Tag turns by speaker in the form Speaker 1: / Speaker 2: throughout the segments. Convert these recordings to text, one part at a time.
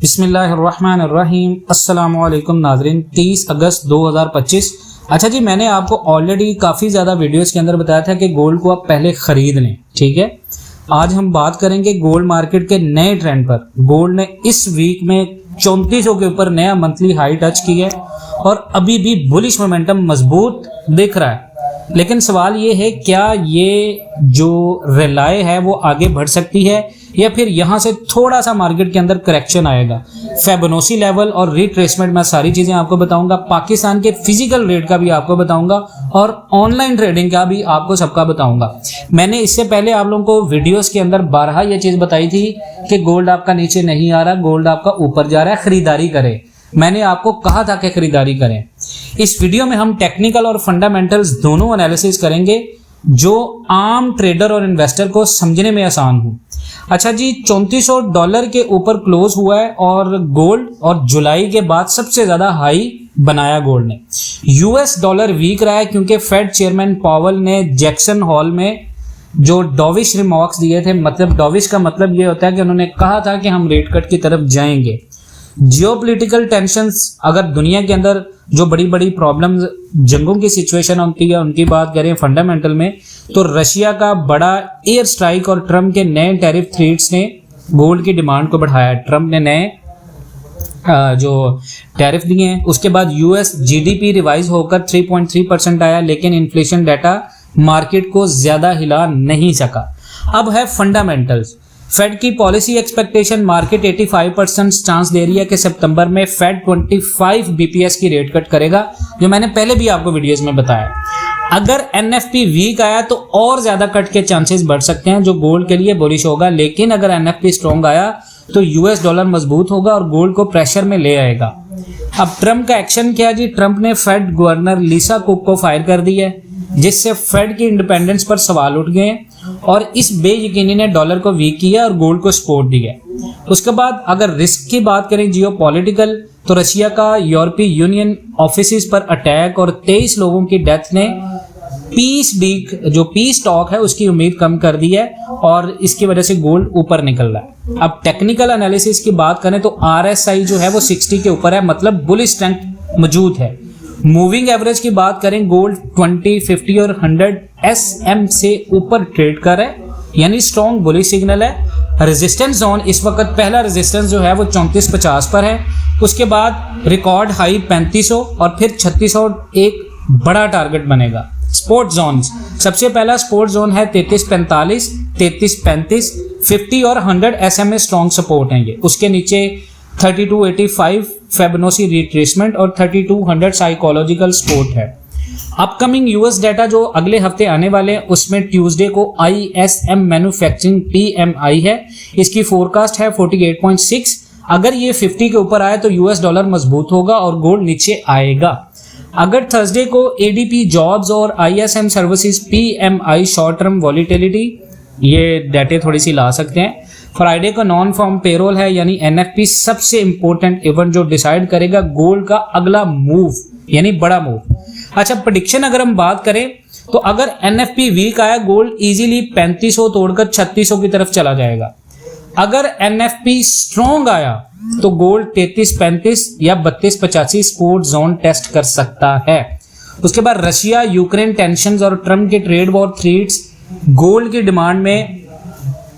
Speaker 1: बिस्मिल्लाहिर्रहमानिर्रहीम। अस्सलामु अलैकुम नाज़रीन। 30 अगस्त 2025। अच्छा जी, मैंने आपको ऑलरेडी काफ़ी ज़्यादा वीडियोस के अंदर बताया था कि गोल्ड को आप पहले ख़रीद लें, ठीक है। आज हम बात करेंगे गोल्ड मार्केट के नए ट्रेंड पर। गोल्ड ने इस वीक में 3400 के ऊपर नया मंथली हाई टच की है और अभी भी बुलिश मोमेंटम मजबूत दिख रहा है। लेकिन सवाल ये है, क्या ये जो रिलाय है वो आगे बढ़ सकती है या फिर यहाँ से थोड़ा सा मार्केट के अंदर करेक्शन आएगा। फेबोनाची लेवल और रिट्रेसमेंट में सारी चीज़ें आपको बताऊंगा। पाकिस्तान के फिजिकल रेट का भी आपको बताऊंगा और ऑनलाइन ट्रेडिंग का भी आपको सबका बताऊंगा। मैंने इससे पहले आप लोगों को वीडियोस के अंदर बारहा ये चीज़ बताई थी कि गोल्ड आपका नीचे नहीं आ रहा, गोल्ड आपका ऊपर जा रहा है, खरीदारी करें। मैंने आपको कहा था कि खरीदारी करें। इस वीडियो में हम टेक्निकल और फंडामेंटल्स दोनों एनालिसिस करेंगे जो आम ट्रेडर और इन्वेस्टर को समझने में आसान हो। अच्छा जी, $3400 के ऊपर क्लोज हुआ है और गोल्ड, और जुलाई के बाद सबसे ज़्यादा हाई बनाया गोल्ड ने। US डॉलर वीक रहा है क्योंकि फेड चेयरमैन पावेल ने जैक्सन हॉल में जो डॉविश रिमार्क्स दिए थे, मतलब डॉविश का मतलब ये होता है कि उन्होंने कहा था कि हम रेट कट की तरफ जाएंगे। जियोपॉलिटिकल टेंशंस, अगर दुनिया के अंदर जो बड़ी बड़ी प्रॉब्लम्स, जंगों की सिचुएशन होती है, उनकी बात करें फंडामेंटल में, तो रशिया का बड़ा एयर स्ट्राइक और ट्रम्प के नए टैरिफ थ्रेट्स ने गोल्ड की डिमांड को बढ़ाया। ट्रम्प ने नए जो टैरिफ दिए हैं, उसके बाद US GDP रिवाइज होकर 3.3% आया, लेकिन इन्फ्लेशन डाटा मार्केट को ज्यादा हिला नहीं सका। अब है फंडामेंटल्स। फेड की पॉलिसी एक्सपेक्टेशन, मार्केट 85% चांस दे रही है कि सितंबर में फेड 25 BPS की रेट कट करेगा, जो मैंने पहले भी आपको वीडियोस में बताया। अगर NFP वीक आया तो और ज्यादा कट के चांसेस बढ़ सकते हैं, जो गोल्ड के लिए बुलिश होगा। लेकिन अगर NFP स्ट्रॉन्ग आया तो US डॉलर मजबूत होगा और गोल्ड को प्रेशर में ले आएगा। अब ट्रम्प का एक्शन क्या जी? ट्रम्प ने फेड गवर्नर लिसा कुक को फायर कर दिया है, जिससे फेड की इंडिपेंडेंस पर सवाल उठ गए और इस बेयकीनी ने डॉलर को वीक किया और गोल्ड को सपोर्ट दिया। उसके बाद अगर रिस्क की बात करें जियोपॉलिटिकल, तो रशिया का यूरोपीय यूनियन ऑफिस पर अटैक और 23 लोगों की डेथ ने पीस टॉक है उसकी उम्मीद कम कर दी है और इसकी वजह से गोल्ड ऊपर निकल रहा है। अब टेक्निकल एनालिसिस की बात करें तो RSI जो है वो 60 के ऊपर है, मतलब बुलिश स्ट्रेंथ मौजूद है। मूविंग एवरेज की बात करें, गोल्ड 20, 50 और 100 SM से ऊपर ट्रेड कर रहा है, यानी स्ट्रॉन्ग बुलिश सिग्नल है। रेजिस्टेंस जोन इस वक्त, पहला रेजिस्टेंस जो है वो 3450 पर है, उसके बाद रिकॉर्ड हाई 3500 और फिर 3600 एक बड़ा टारगेट बनेगा। स्पोर्ट जोन, सबसे पहला स्पोर्ट जोन है 3345, 3335, 50 और 100 SM में स्ट्रॉन्ग सपोर्ट हैं ये। उसके नीचे 3285 फेबोनाची रिट्रेसमेंट और 3200 साइकोलॉजिकल सपोर्ट है। अपकमिंग US डाटा जो अगले हफ्ते आने वाले हैं, उसमें ट्यूसडे को ISM मैन्युफैक्चरिंग PMI है, इसकी फोरकास्ट है 48.6। अगर ये 50 के ऊपर आए तो US डॉलर मजबूत होगा और गोल्ड नीचे आएगा। अगर थर्सडे को ADP जॉब्स और ISM services PMI short term volatility, ये डाटे थोड़ी सी ला सकते हैं। फ्राइडे को नॉन फॉर्म पेरोल है, यानी NFP सबसे इंपॉर्टेंट इवेंट जो डिसाइड करेगा गोल्ड का अगला मूव, यानी बड़ा मूव। अच्छा, प्रेडिक्शन अगर हम बात करें तो अगर NFP वीक आया, गोल्ड इजीली 3500 तोड़कर 3600 की तरफ चला जाएगा। अगर NFP स्ट्रॉन्ग आया तो गोल्ड 3335 या 3285 सपोर्ट जोन टेस्ट कर सकता है। उसके बाद रशिया यूक्रेन टेंशंस और ट्रम्प के ट्रेड वॉर थ्रेट्स गोल्ड की डिमांड में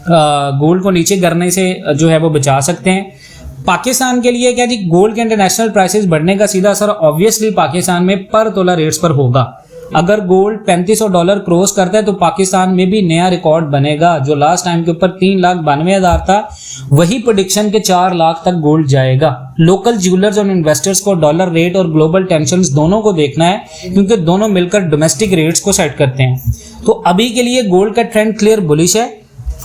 Speaker 1: गोल्ड को नीचे गिरने से जो है वो बचा सकते हैं। पाकिस्तान के लिए क्या जी? गोल्ड के इंटरनेशनल प्राइसेस बढ़ने का सीधा असर ऑब्वियसली पाकिस्तान में पर तोला रेट्स पर होगा। अगर गोल्ड $3500 क्रॉस करता है तो पाकिस्तान में भी नया रिकॉर्ड बनेगा। जो लास्ट टाइम के ऊपर 3,92,000 था, वही प्रेडिक्शन के 4 लाख तक गोल्ड जाएगा। लोकल ज्वेलर्स और इन्वेस्टर्स को डॉलर रेट और ग्लोबल टेंशंस दोनों को देखना है, क्योंकि दोनों मिलकर डोमेस्टिक रेट्स को सेट करते हैं। तो अभी के लिए गोल्ड का ट्रेंड क्लियर बुलिश है।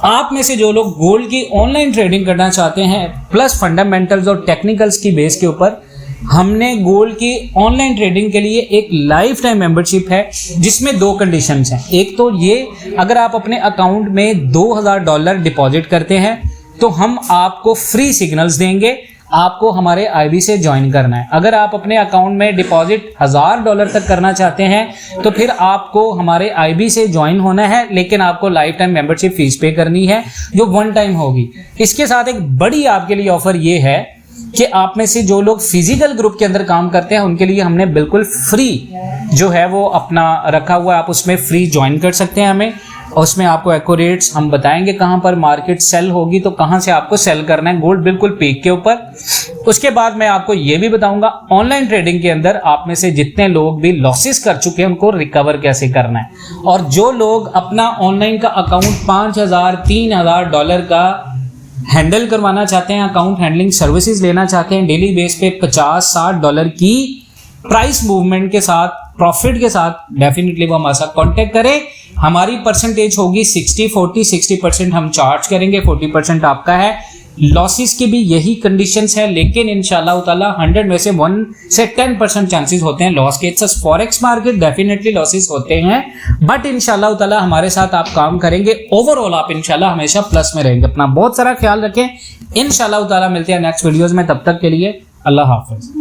Speaker 1: आप में से जो लोग गोल्ड की ऑनलाइन ट्रेडिंग करना चाहते हैं, प्लस फंडामेंटल्स और टेक्निकल्स की बेस के ऊपर, हमने गोल्ड की ऑनलाइन ट्रेडिंग के लिए एक लाइफ टाइम मेंबरशिप है, जिसमें 2 कंडीशंस हैं। एक तो ये, अगर आप अपने अकाउंट में $2000 डिपॉजिट करते हैं तो हम आपको फ्री सिग्नल्स देंगे, आपको हमारे IB से ज्वाइन करना है। अगर आप अपने अकाउंट में डिपॉजिट $1000 तक करना चाहते हैं तो फिर आपको हमारे IB से ज्वाइन होना है, लेकिन आपको लाइफ टाइम मेंबरशिप फीस पे करनी है जो 1 टाइम होगी। इसके साथ एक बड़ी आपके लिए ऑफर ये है कि आप में से जो लोग फिजिकल ग्रुप के अंदर काम करते हैं उनके लिए हमने बिल्कुल फ्री जो है वो अपना रखा हुआ है, आप उसमें फ्री ज्वाइन कर सकते हैं हमें। उसमें आपको एक्यूरेट्स हम बताएंगे कहाँ पर मार्केट सेल होगी तो कहाँ से आपको सेल करना है गोल्ड बिल्कुल पीक के ऊपर। उसके बाद मैं आपको ये भी बताऊंगा ऑनलाइन ट्रेडिंग के अंदर आप में से जितने लोग भी लॉसेस कर चुके हैं उनको रिकवर कैसे करना है, और जो लोग अपना ऑनलाइन का अकाउंट 5,000 3,000 डॉलर का हैंडल करवाना चाहते हैं, अकाउंट हैंडलिंग सर्विसेज लेना चाहते हैं डेली बेस पे 50-60 डॉलर की प्राइस मूवमेंट के साथ प्रॉफिट के साथ, डेफिनेटली वो हमारे साथ कांटेक्ट करें। हमारी परसेंटेज होगी 60-40, 60% हम चार्ज करेंगे, 40% आपका है। लॉसेस की भी यही कंडीशंस है, लेकिन इंशाल्लाह ताला 100 में से 1 से 10% चांसेस होते हैं लॉस के। It's forex market, definitely losses होते हैं, बट इंशाल्लाह ताला हमारे साथ आप काम करेंगे, ओवरऑल आप इंशाल्लाह हमेशा प्लस में रहेंगे। अपना बहुत सारा ख्याल रखें, इंशाल्लाह ताला मिलते हैं नेक्स्ट वीडियोस में, तब तक के लिए अल्लाह हाफिज।